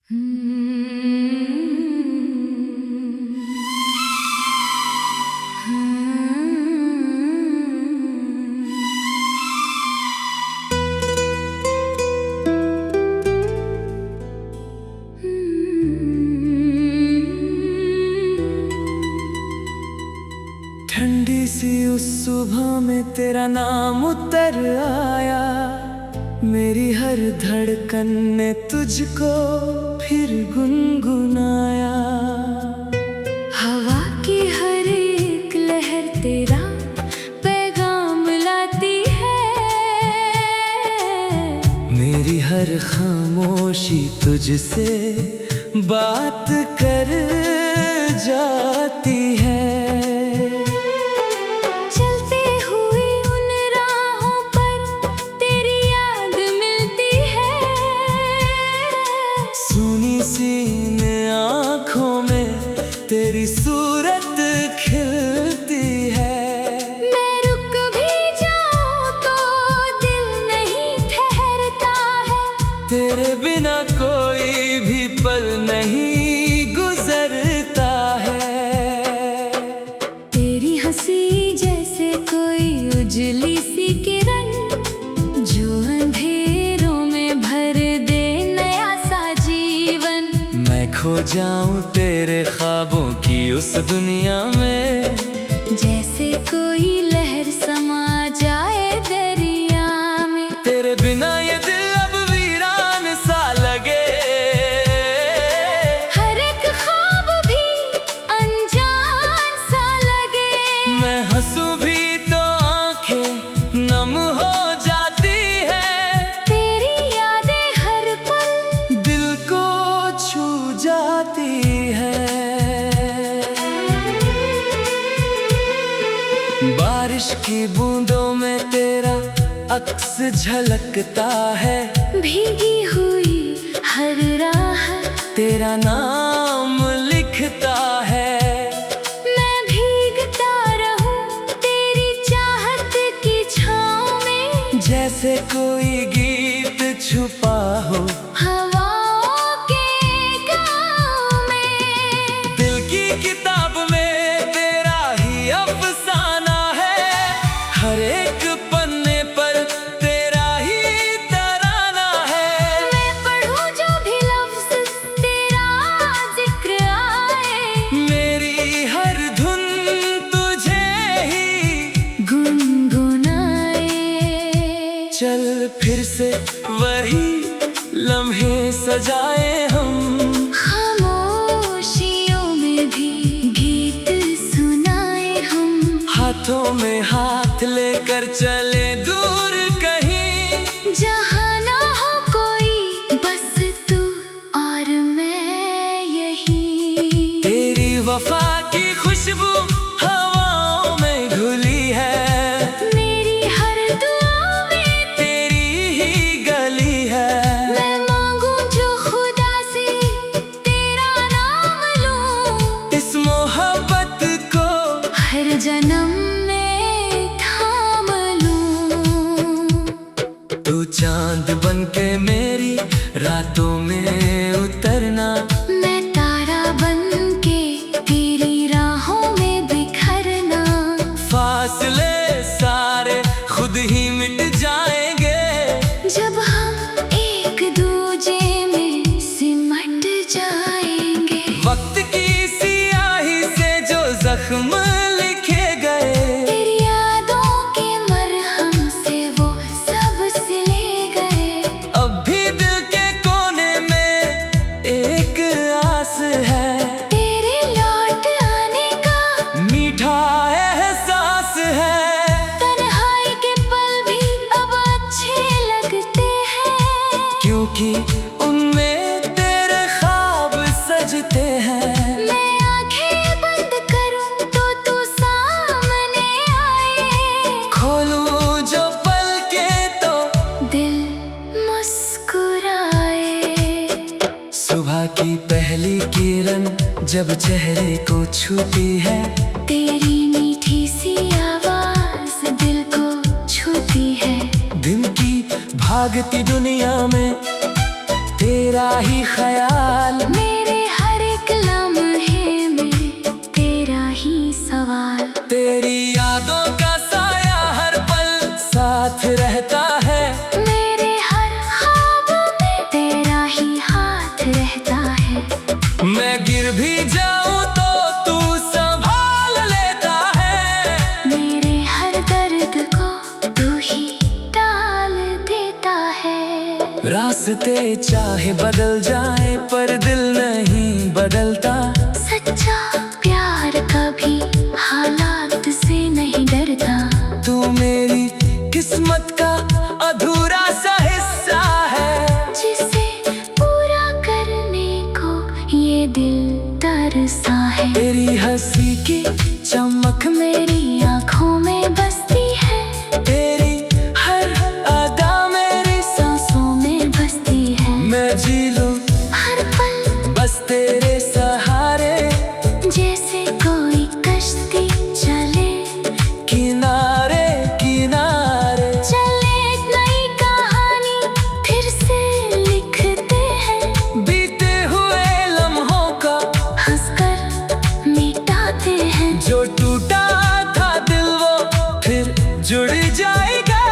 ठंडी सी उस सुबह में तेरा नाम उतर आया, मेरी हर धड़कन ने तुझको फिर गुनगुनाया। हवा की हर एक लहर तेरा पैगाम लाती है, मेरी हर खामोशी तुझसे बात कर जाती है। चलते हुए उन राहों पर तेरी याद मिलती है, सुनी सी इन आँखों में तेरी सूरत खिलती है। मैं रुक भी जाऊं तो दिल नहीं ठहरता है, तेरे बिना कोई भी पल नहीं गुजरता है। तेरी हंसी जैसे कोई उजली सी किरण, जो अंधेरों में भर दे नया सा जीवन। मैं खो जाऊं तेरे ख्वाबों की उस दुनिया में, जैसे कोई लहर समा जाए दरिया में। तेरे बिना ये दिल अब वीरान सा लगे, हर एक ख्वाब भी अनजान सा लगे। मैं हंसूं भी तो आंखें नम हो जाती है। तेरी यादें हर पल दिल को छू जाती है। बारिश की बूंदों में तेरा अक्स झलकता है, भीगी हुई हर राह तेरा नाम लिखता है। मैं भीगता रहूं तेरी चाहत की छाँव में, जैसे कोई गीत छुपा हो हवाओं के गाँव में। दिल की किताब में तेरा ही अफसाना है, हर एक पन्ने पर तेरा ही तराना है। मैं पढ़ूं जो भी लफ्ज़ तेरा जिक्र आए, मेरी हर धुन तुझे ही गुनगुनाए। चल फिर से वही लम्हे सजाए हम, खामोशियों में भी गीत सुनाए हम। हाथों में हाथ लेकर चले दूर कहीं, जहाँ ना हो कोई बस तू और मैं यही। तेरी वफा की खुशबू हवाओं में घुली है, मेरी हर दुआ में तेरी ही गली है। मैं मांगूं जो खुदा से तेरा नाम लूं, इस मोहब्बत को हर जन्म में थाम लूं। तू चांद बन के मेरी रातों में उतरना, मैं तारा बन के तेरी राहों में बिखरना। फासले सारे खुद ही मिट जाएंगे, जब हम एक दूजे में सिमट जाएंगे। वक्त की सियाही से जो जख्म लिखे गए, तेरी यादों के मरहम से वो सब सिले गए। अब भी दिल के कोने में एक आस है, तेरे लौट आने का मीठा एहसास है। तन्हाई के पल भी अब अच्छे लगते हैं, क्योंकि उनमें तेरे ख्वाब सजते हैं। मैं आंखें बंद करूं तो तू सामने आए। खोलूं जो पलकें तो दिल मुस्कुराए। सुबह की पहली किरण जब चेहरे को छूती है, तेरी मीठी सी आवाज दिल को छूती है। दिन की भागती दुनिया में तेरी तेरा ही ख्याल, मेरे हर एक लम्हे में तेरा ही सवाल। तेरी यादों का साया हर पल साथ रहता है, मेरे हर ख्वाबों में तेरा ही हाथ रहता है। मैं गिर भी जाऊं तो तू संभाल लेता है, मेरे हर दर्द को तू ही टाल देता है। रास्ते चाहे बदल जाए पर दिल नहीं बदलता, सच्चा प्यार कभी हालात से नहीं डरता। तू मेरी किस्मत का अधूरा सा हिस्सा है, जिसे पूरा करने को ये दिल तरसा है। तेरी हंसी की चमक मेरी आँखों में बसती है, तेरी हर अदा मेरी सांसों में बसती है। मैं जी लूं हर पल बस तेरे सहारे, जैसे कोई कश्ती चले किनारे किनारे। चले नई कहानी फिर से लिखते हैं, बीते हुए लम्हों का हंसकर मिटाते हैं। जो टूटा था दिल वो फिर जुड़ जाएगा,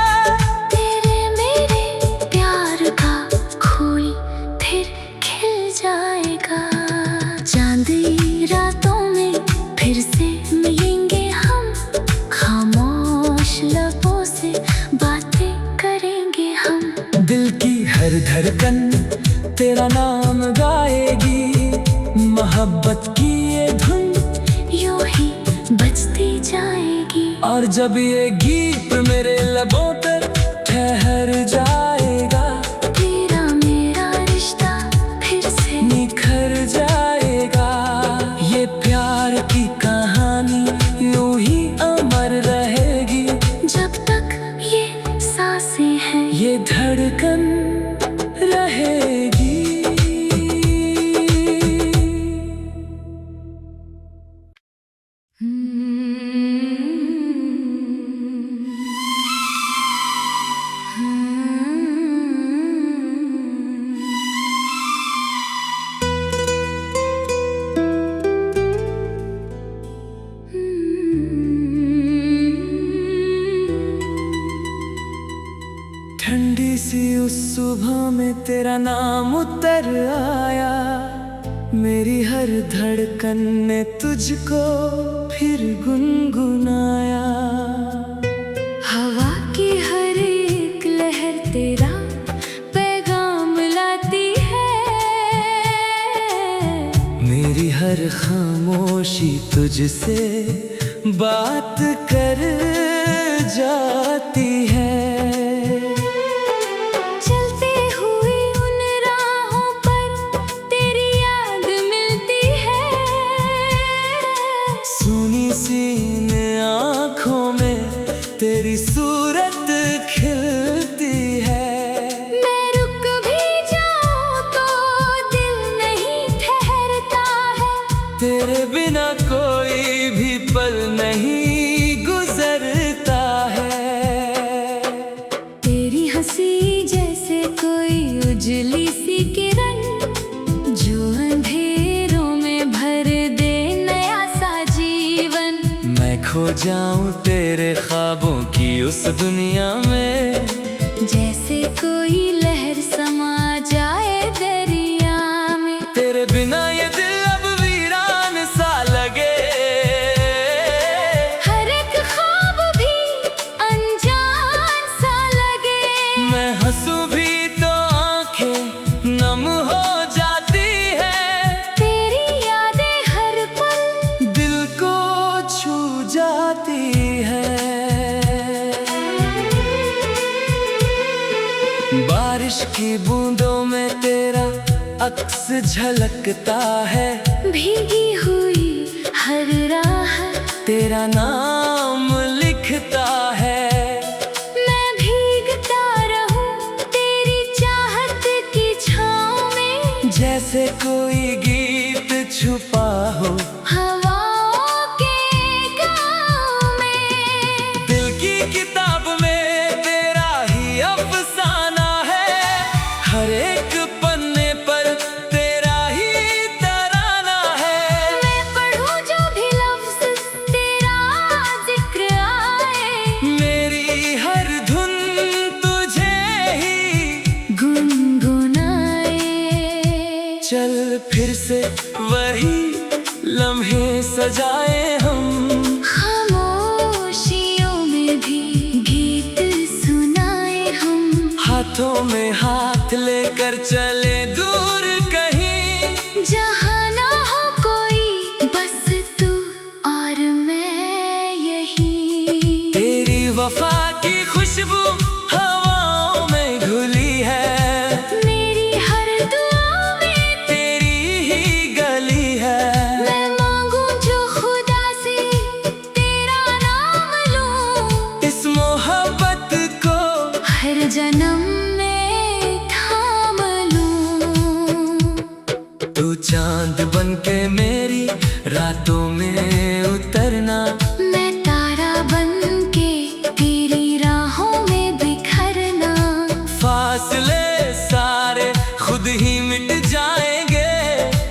तेरे मेरे प्यार का फूल फिर खिल जाएगा। चांदी रातों में फिर से मिलेंगे हम, खामोश लबों से बातें करेंगे हम। दिल की हर धड़कन तेरा नाम गाएगी, मोहब्बत की ये धुन यूं ही बजती जाएगी। और जब ये गीत मेरे लबों पर ठहर जाएगा, तेरा मेरा रिश्ता फिर से निखर जाएगा। ये प्यार की कहानी यूं ही अमर रहेगी, जब तक ये सांसें हैं। ये धड़कन रहेगी। ठंडी सी उस सुबह में तेरा नाम उतर आया, मेरी हर धड़कन ने तुझको फिर गुनगुनाया। हवा की हर एक लहर तेरा पैगाम लाती है, मेरी हर खामोशी तुझसे बात कर जाती है। चलते हुए उन राहों पर तेरी याद मिलती है। सुनी सी इन आँखों में तेरी सूरत खिलती है। मैं रुक भी जाऊं तो दिल नहीं ठहरता है, तेरे बिना कोई भी पल नहीं गुजरता है। तेरी हंसी जैसे कोई उजली सी किरण, जो अंधेरों में भर दे नया सा जीवन। मैं खो जाऊं तेरे ख्वाबों की उस दुनिया में, जैसे कोई लहर समा जाए दरिया में। तेरे बिना ये दिल अब वीरान सा लगे, हर एक ख्वाब भी अनजान सा लगे। मैं हंसूं भी तो आंखें नम हो जाती है। तेरी यादें हर पल दिल को छू जाती है। बारिश की बूंदों में तेरा अक्स झलकता है, भीगी हुई हर राह तेरा नाम लिखता है। मैं भीगता रहूं तेरी चाहत की छाँव में, जैसे कोई गीत छुपा हो हवाओं के गाँव में। दिल की किताब में तेरा ही अफसाना है, हर एक पन्ने पर चल फिर से वही लम्हे सजाए हम, खामोशियों में भी गीत सुनाए हम, हाथों में हाथ लेकर चले दूर कहीं, जहाँ ना हो कोई बस तू और मैं यही। तेरी वफा की खुशबू हवाओं में घुली है, मेरी हर दुआ में तेरी ही गली है। मैं मांगू जो खुदा से तेरा नाम लूं, इस मोहब्बत को हर जन्म में थाम लूं। तू चांद बन के मेरी रातों में उतरना, मैं तारा बन के तेरी राहों में बिखरना, फासले सारे खुद ही मिट जाएंगे,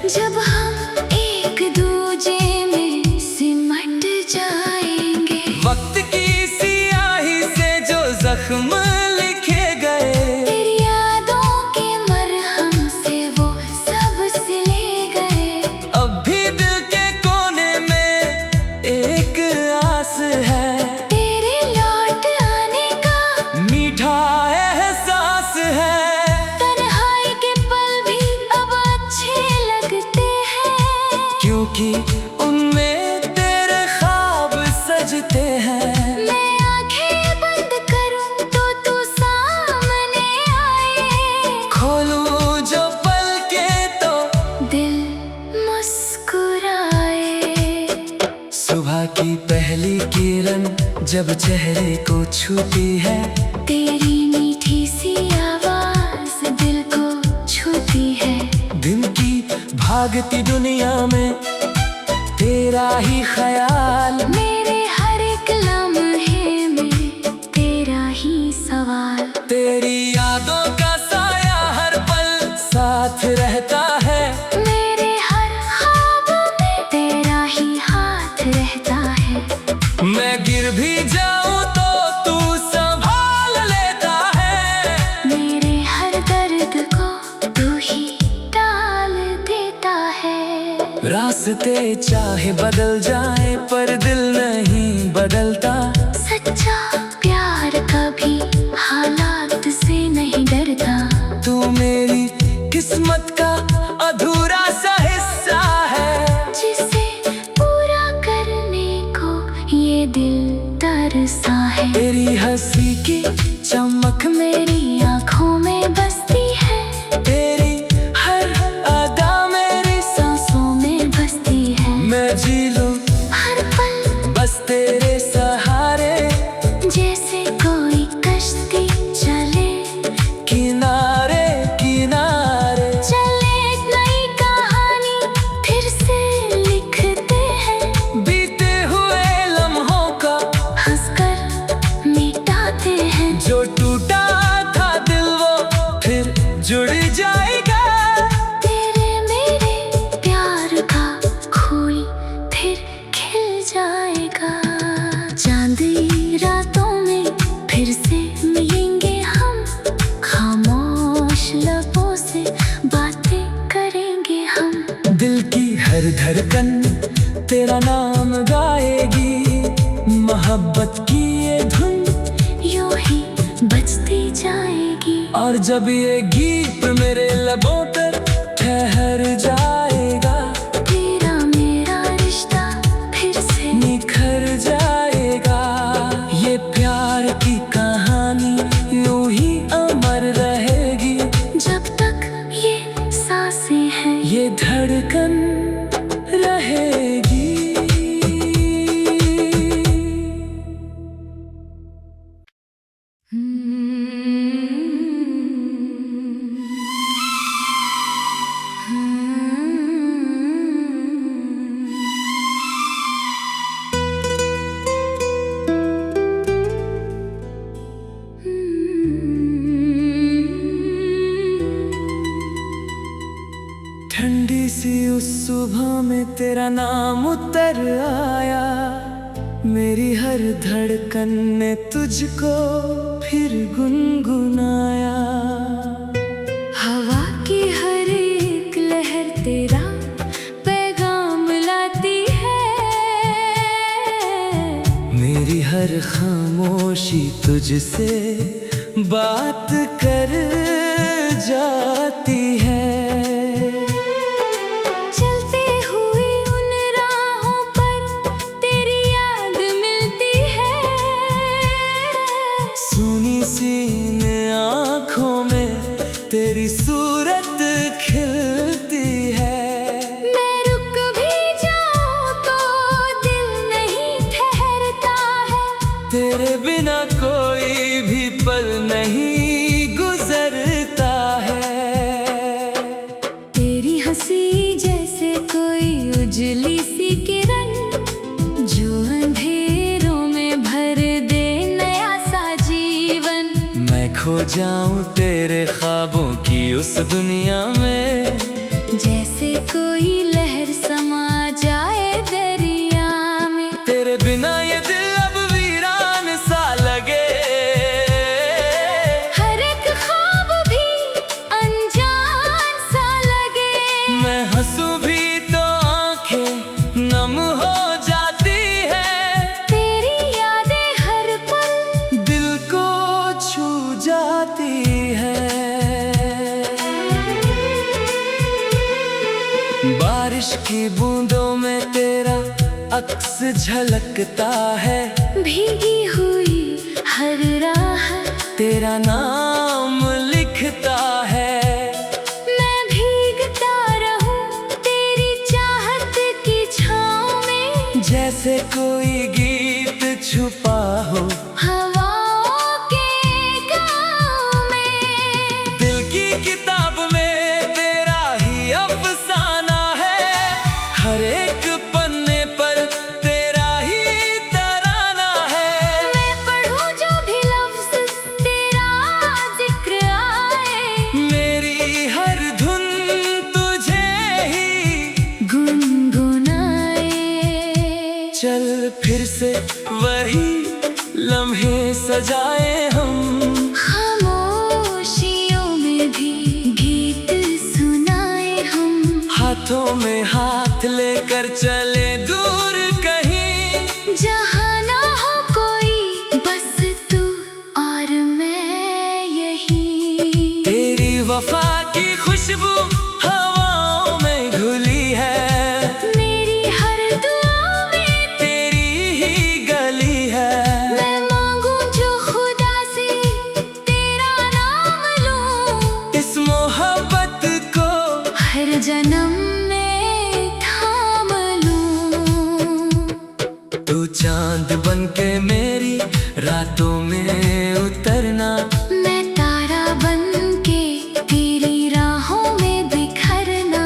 जब हम एक दूजे में सिमट जाएंगे। वक्त की सियाही से जो जख्म लिखे गए, तेरी यादों के मरहम से वो सब सिले गए। अब भी दिल के कोने में एक आस है, तेरे लौट आने का मीठा एहसास है। तन्हाई के पल भी अब अच्छे लगते हैं, क्योंकि उनमें तेरे ख्वाब सजते हैं। मैं आंखें बंद करूं तो तू सामने आए, खोलूं जो पलकें तो दिल मुस्कुराए। सुबह की पहली किरण जब चेहरे को छूती है, तेरी मीठी सी आवाज दिल को छूती है, दिन की भागती दुनिया में तेरा ही ख्याल, मेरे हर एक लम्हे में तेरा ही सवाल। तेरी यादों का साया हर पल साथ रहता है, मेरे हर ख्वाब में तेरा ही हाथ रहता है, मैं गिर भी जाऊं तो तू संभाल लेता है, मेरे हर दर्द को तू ही टाल देता है। रास्ते चाहे बदल जाए पर दिल नहीं बदलता, सच्चा प्यार कभी हालात से नहीं डरता, तू मेरी किस्मत का अधूरा सा हिस्सा है, जिसे पूरा करने को ये दिल तरसा है। तेरी हंसी की चमक मेरी आंखों में बसती है, तेरी हर अदा मेरी सांसों में बसती है, मैं जी लूं हर पल बस तेरे सहारे, जैसे कोई कश्ती चले किनारे किनारे। चले। एक नई कहानी फिर से लिखते हैं, बीते हुए लम्हों का हंसकर मिटाते हैं, जो टूटा था दिल वो फिर जुड़ जाएगा, तेरे मेरे प्यार का फूल फिर खिल जाएगा। चांदी रातों में फिर से मिलेंगे हम, खामोश लबों से बातें करेंगे हम, दिल की हर धड़कन तेरा नाम गाएगी, मोहब्बत की ये धुन यूं ही बजती जाएगी। और जब ये गीत मेरे लबों पर ठहर जाएगा, तेरा मेरा रिश्ता फिर से निखर जाएगा, ये प्यार की कहानी यूं ही अमर रहेगी, जब तक ये सांसें हैं, ये धड़कन रहेगी। ठंडी सी उस सुबह में तेरा नाम उतर आया, मेरी हर धड़कन ने तुझको फिर गुनगुनाया। हवा की हर एक लहर तुझसे बात कर जाती है। चलते हुए उन राहों पर तेरी याद मिलती है। सुनी सी इन आँखों में तेरी सूरत खिलती है। मैं रुक भी जाऊं तो दिल नहीं ठहरता है। तेरे बिना कोई भी पल नहीं गुजरता है। तेरी हंसी जैसे कोई उजली सी किरण, जो अंधेरों में भर दे नया सा जीवन। मैं खो जाऊं तेरे ख्वाबों की उस दुनिया में, जैसे कोई लहर समा जाए दरिया में। तेरे बिना ये दिल अब वीरान सा लगे। हर एक ख्वाब भी अनजान सा लगे। मैं हंसूं भी तो आंखें नम हो जाती है। तेरी यादें हर पल दिल को छू जाती है। बारिश की बूंदों में तेरा अक्स झलकता है। भीगी हुई हर राह तेरा नाम लिखता है। मैं भीगता रहूं तेरी चाहत की छाँव में। जैसे कोई गीत छुपा हो हवाओं के गाँव में। दिल की किताब में तेरा ही अफसाना है। हर एक पन्ने पर तेरा ही तराना है। मैं पढ़ूं जो भी लफ्ज़ तेरा जिक्र आए। मेरी हर धुन तुझे ही गुनगुनाए। चल फिर से वही लम्हे सजाए हम। खामोशियों में भी गीत सुनाए हम। हाथों में हाथ लेकर चले दूर कहीं, जहाँ ना हो कोई बस तू और मैं यही। तेरी वफा की खुशबू हवाओं में घुली है। मेरी हर दुआ में तेरी ही गली है। मैं मांगू जो खुदा से तेरा नाम लूं। इस मोहब्बत को हर जन्म में थाम लूं। तू चांद बन के मेरी रातों में उतरना। मैं तारा बन के तेरी राहों में बिखरना।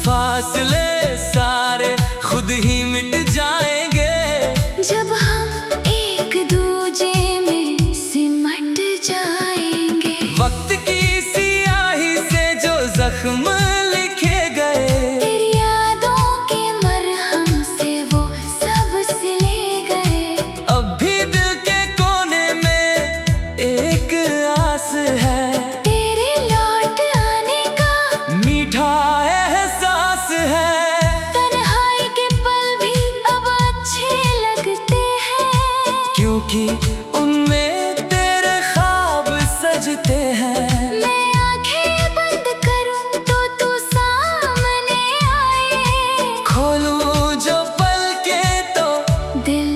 फासले सारे खुद ही मिट जाएंगे। जब हम एक दूजे में सिमट जाएंगे। वक्त की सियाही से जो जख्म लिखे गए, तेरी यादों के मरहम से वो सब सिले गए। अब भी दिल के कोने में एक आस है। तेरे लौट आने का मीठा एहसास है। तन्हाई के पल भी अब अच्छे लगते हैं। क्योंकि उनमें तेरे ख्वाब सजते हैं। मैं आंखें बंद करूं तो तू सामने आए। खोलूं जो पलकें तो दिल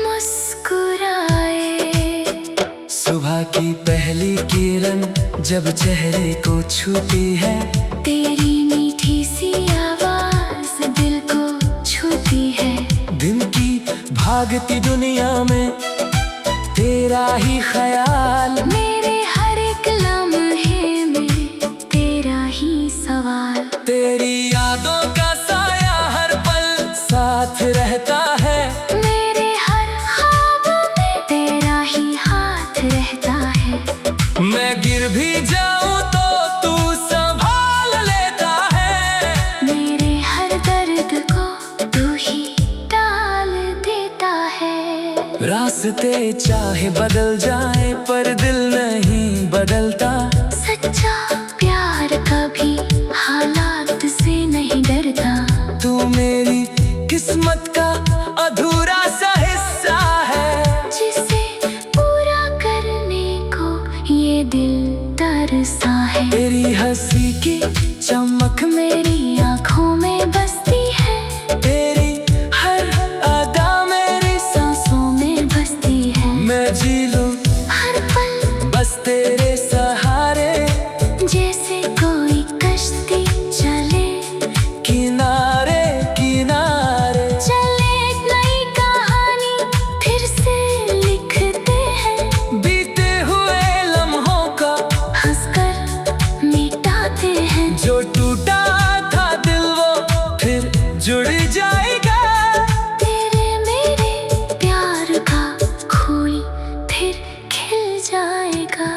मुस्कुराए। सुबह की पहली किरण जब चेहरे को छूती है। तेरी मीठी सी आवाज दिल को छूती है। दिन की भागती दुनिया में तेरा ही ख्याल। मेरे हर एक लम्हे में तेरा ही सवाल। तेरी यादों का साया हर पल साथ रहता है। मेरे हर ख्वाब में तेरा ही हाथ रहता है। मैं गिर भी जाऊं तो तू संभाल लेता है। मेरे हर दर्द को तू ही टाल देता है। रास्ते चाहे बदल जाए पर दिल नहीं बदलता। सच्चा प्यार कभी हालात से नहीं डरता। तू मेरी किस्मत का अधूरा सा हिस्सा है। जिसे पूरा मेरी आँखों में बसती है, तेरी हर अदा मेरी सांसों में बसती है। मैं जी लूं हर पल बस तेरे सहारे, जैसे कोई कश्ती चले किनारे किनारे। चले एक नई कहानी फिर से लिखते हैं, बीते हुए लम्हों का हंसकर मिटाते हैं। जो टूटा था दिल वो फिर जुड़ जाएगा, तेरे मेरे प्यार का फूल फिर खिल जाएगा।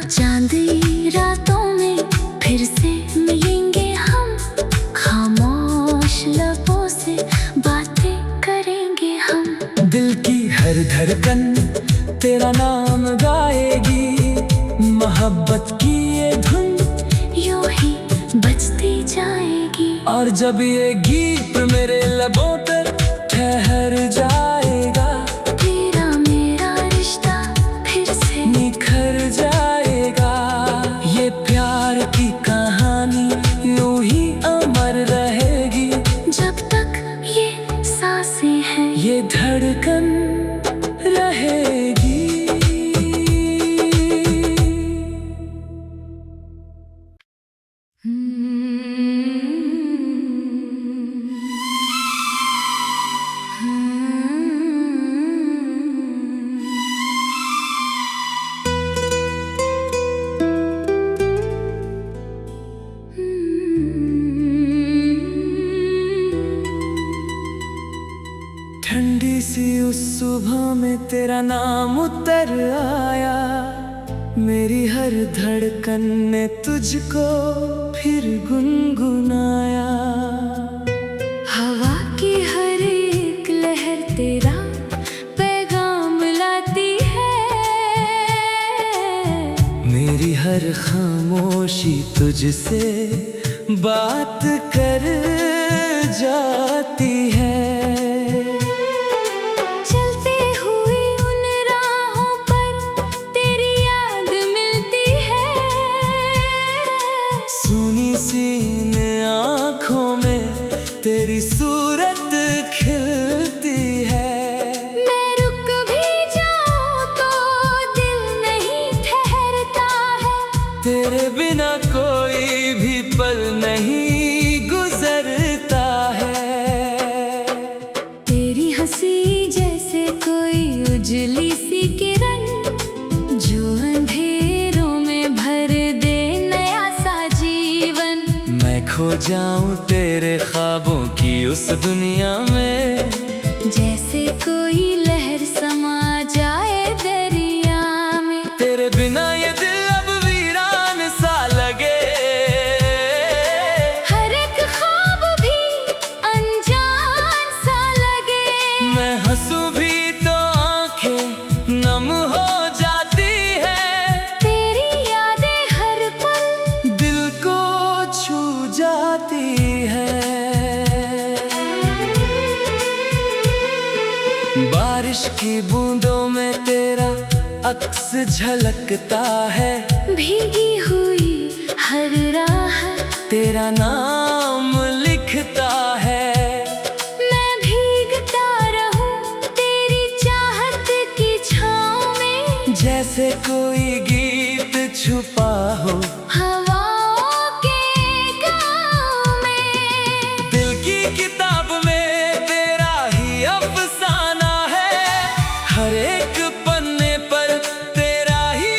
चांदनी रातों में फिर से मिलेंगे हम, खामोश लबों से बातें करेंगे हम। दिल की हर धड़कन तेरा नाम गाएगी, मोहब्बत की ये धुन यूं ही बजती जाएगी। और जब ये गीत मेरे लबों पर ठहर जाएगा, तेरा मेरा रिश्ता फिर से निखर जाएगा। ये प्यार की कहानी यूं ही अमर रहेगी, जब तक ये सांसें हैं। ये धड़कन रहेगी। ठंडी सी उस सुबह में तेरा नाम उतर आया, मेरी हर धड़कन ने तुझको फिर गुनगुनाया। हवा की हर एक लहर तेरा पैगाम लाती है, मेरी हर खामोशी तुझसे बात कर जाती है। चलते हुए उन राहों पर तेरी याद मिलती है। सुनी सी इन आँखों में तेरी सूरत खिलती है। मैं रुक भी जाऊं तो दिल नहीं ठहरता है, तेरे बिना कोई भी पल नहीं गुजरता है। तेरी हंसी जैसे कोई उजली सी किरण, जो अंधेरों में भर दे नया सा जीवन। मैं खो जाऊं तेरे ख्वाबों की उस दुनिया में, जैसे कोई लहर समा जाए दरिया में। तेरे बिना ये दिल अब वीरान सा लगे, हर एक ख्वाब भी अनजान सा लगे। मैं हंसूं भी तो आंखें नम हो जाती है। तेरी यादें हर पल दिल को छू जाती है। बारिश की बूंदों में तेरा अक्स झलकता है, भीगी हुई हर राह तेरा नाम लिखता है। मैं भीगता रहूं तेरी चाहत की छाँव में, जैसे कोई गीत छुपा हो हवाओं के गाँव में। दिल की किताब में तेरा ही अफसाना है, हर एक पन्ने पर तेरा ही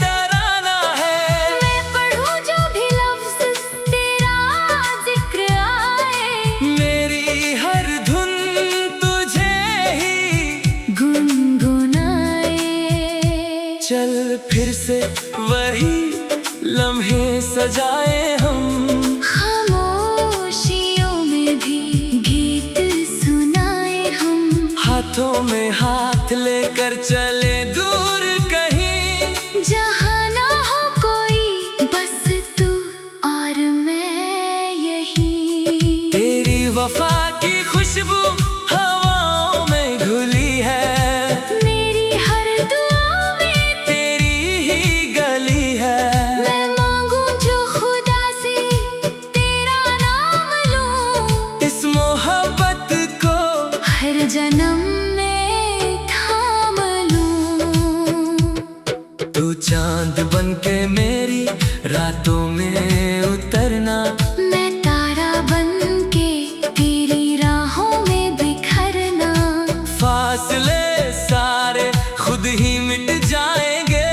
तराना है। मैं पढ़ूं जो भी लफ्ज़ तेरा जिक्र आए, मेरी हर धुन तुझे ही गुनगुनाए। चल फिर से वही लम्हे सजाए हम, खामोशियों में भी गीत सुनाए हम। हाथों में हाथ लेकर चले दूर कहीं, जहाँ ना हो कोई बस तू और मैं यही। तेरी वफा की खुशबू हवाओं में घुली है, मेरी हर दुआ में तेरी ही गली है। मैं मांगूं जो खुदा से तेरा जन्म में थाम लूं। तू चांद बन के मेरी रातों में उतरना, मैं तारा बन के तेरी राहों में बिखरना। फासले सारे खुद ही मिट जाएंगे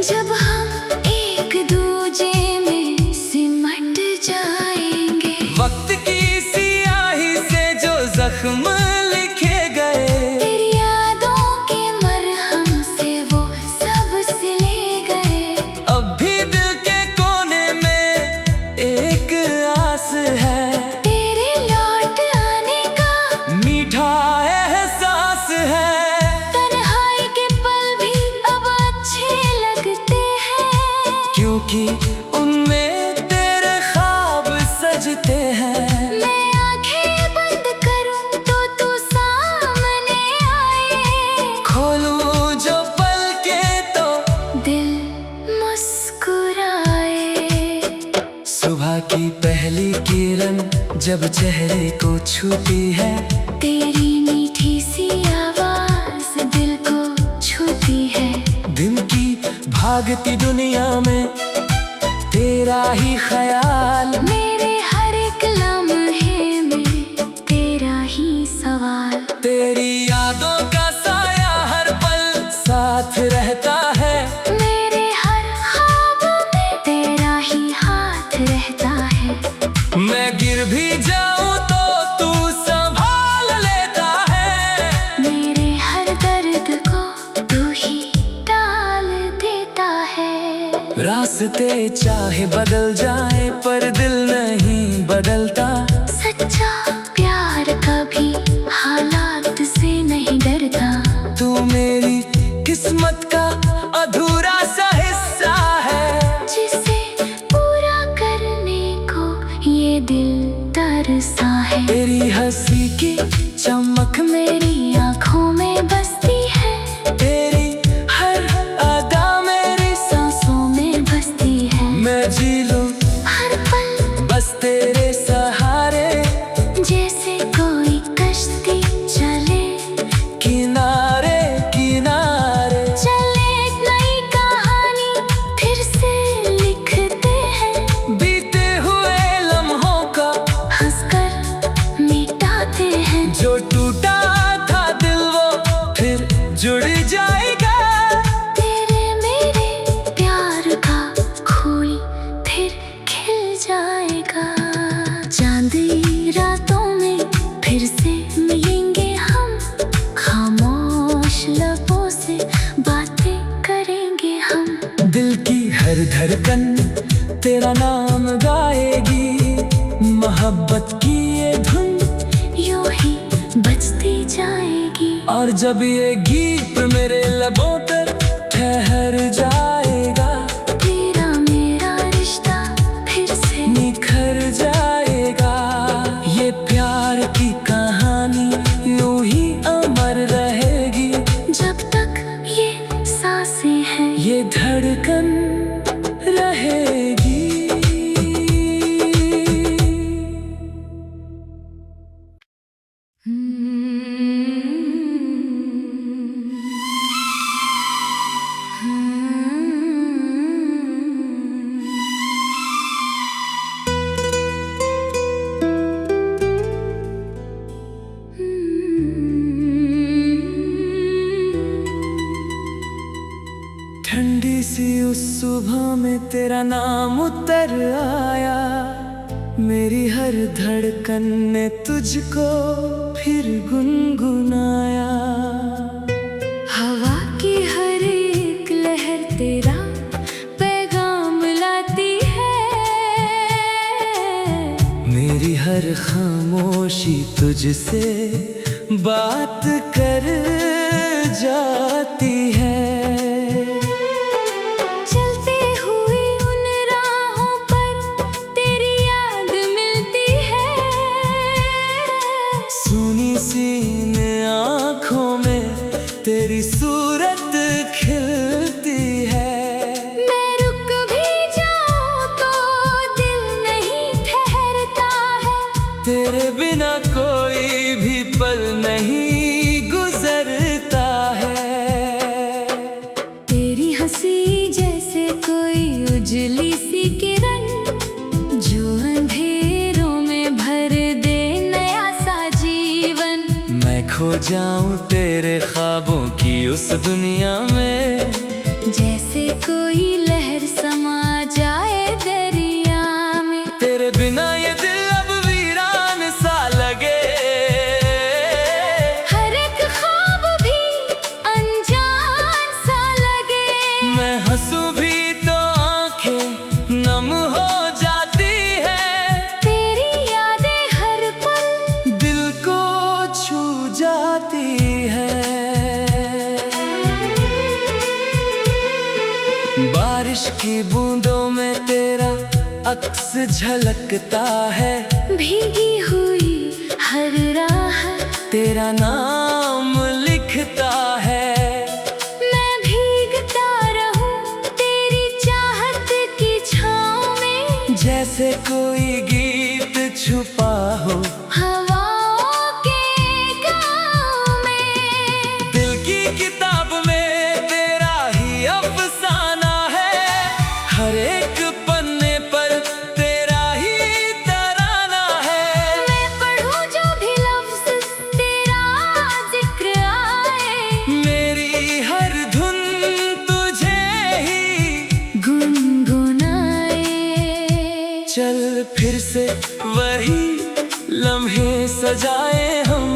जब हम एक दूजे में सिमट जाएंगे। वक्त की सियाही से जो जख्म लिखे गए, तेरी यादों के मरहम से वो सब सिले गए। अब भी दिल के कोने में एक आस है, तेरे लौट आने का मीठा एहसास है। तन्हाई के पल भी अब अच्छे लगते हैं, क्योंकि उनमें तेरे ख्वाब सजते हैं। मैं आंखें बंद करूं तो तू सामने आए। खोलूं जो पलकें तो दिल मुस्कुराए। सुबह की पहली किरण जब चेहरे को छूती है, तेरी मीठी सी आवाज दिल को छूती है। दिन की भागती दुनिया में तेरा ही ख्याल, मेरे हर एक लम्हे में तेरा ही सवाल। तेरी यादों का साया हर पल साथ रहता है। मेरे हर ख्वाब में तेरा ही हाथ रहता है। मैं गिर भी जाऊं तो तू संभाल लेता है। मेरे हर दर्द को तू ही टाल देता है। रास्ते चाहे बदल जाए पर दिल नहीं बदलता। सच्चा प्यार कभी हालात से नहीं डरता। तू मेरी किस्मत का अधूरा सा हिस्सा है, जिसे पूरा करने को ये दिल तरसा है। तेरी हंसी की चमक मेरी आँखों में बसती है, तेरी हर अदा मेरी सांसों में बसती है। मैं जी लूं हर पल बस तेरे सहारे, जैसे कोई कश्ती चले किनारे किनारे। चले। एक नई कहानी फिर से लिखते हैं, बीते हुए लम्हों का हंसकर मिटाते हैं। जो टूटा था दिल वो फिर जुड़ जाएगा। तेरे मेरे प्यार का फूल फिर खिल जाएगा। चांदी रातों में फिर से मिलेंगे हम, खामोश लबों से बातें करेंगे हम। दिल की हर धड़कन तेरा नाम गाएगी, मोहब्बत की ये धुन यूं ही बजती जाएगी। और जब ये गीत मेरे लबों पर ठहर जाएगा, तेरा मेरा रिश्ता फिर से निखर जाएगा। ये प्यार की कहानी यूं ही अमर रहेगी। जब तक ये सांसें हैं, ये धड़कन रहेगी। ठंडी सी उस सुबह में तेरा नाम उतर आया, मेरी हर धड़कन ने तुझको फिर गुनगुनाया। हवा की हर एक लहर तेरा पैगाम लाती है। मेरी हर खामोशी तुझसे बात कर जाती है। चलते हुए उन राहों पर तेरी याद मिलती है। सुनी सी इन आँखों में तेरी सूरत खिलती है। मैं रुक भी जाऊं तो दिल नहीं ठहरता है। तेरे बिना कोई भी पल नहीं जाऊं तेरे ख्वाबों की उस दुनिया में। जैसे कोई लहर समा जाए दरिया में। तेरे बिना ये दिल अब वीरान सा लगे। हर एक ख्वाब भी अनजान सा लगे। मैं हंसूं भी तो आंखें नम हो जाती है। तेरी यादें हर पल दिल को छू जाती है। बारिश की बूंदों में तेरा अक्स झलकता है। भीगी हुई हर राह तेरा नाम लिखता है। मैं भीगता रहूं तेरी चाहत की छाँव में। जैसे कोई गीत छुपा हो हवाओं के गाँव में। दिल की किताब में तेरा ही अफसाना है। हर एक पन्ने पर तेरा ही तराना है। मैं पढ़ूं जो भी लफ्ज़ तेरा जिक्र आए। मेरी हर धुन तुझे ही गुनगुनाए। चल फिर से वही लम्हे सजाए हम।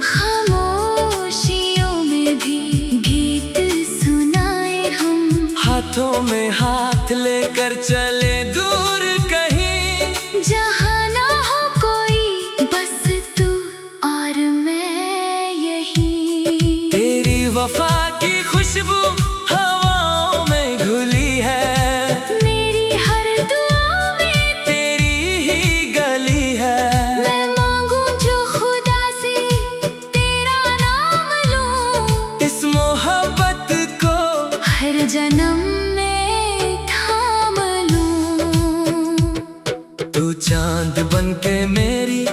खामोशियों में भी गीत सुनाए हम। हाथों में हाथ लेकर चले दूर कहीं। जहाँ ना हो कोई बस तू और मैं यही। तेरी वफा की खुशबू हवाओं में घुली है। मेरी हर दुआ में तेरी ही गली है। मैं मांगूं जो खुदा से तेरा नाम लूं। इस मोहब्बत को हर जन्म में थाम लूं। तू चांद बन के मेरी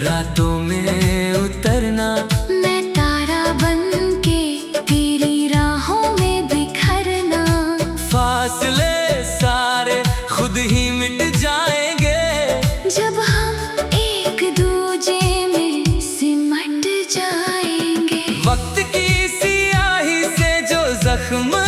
रातों में उतरना। मैं तारा बन के तेरी राहों में बिखरना। फासले सारे खुद ही मिट जाएंगे। जब हम एक दूजे में सिमट जाएंगे। वक्त की सियाही से जो जख्म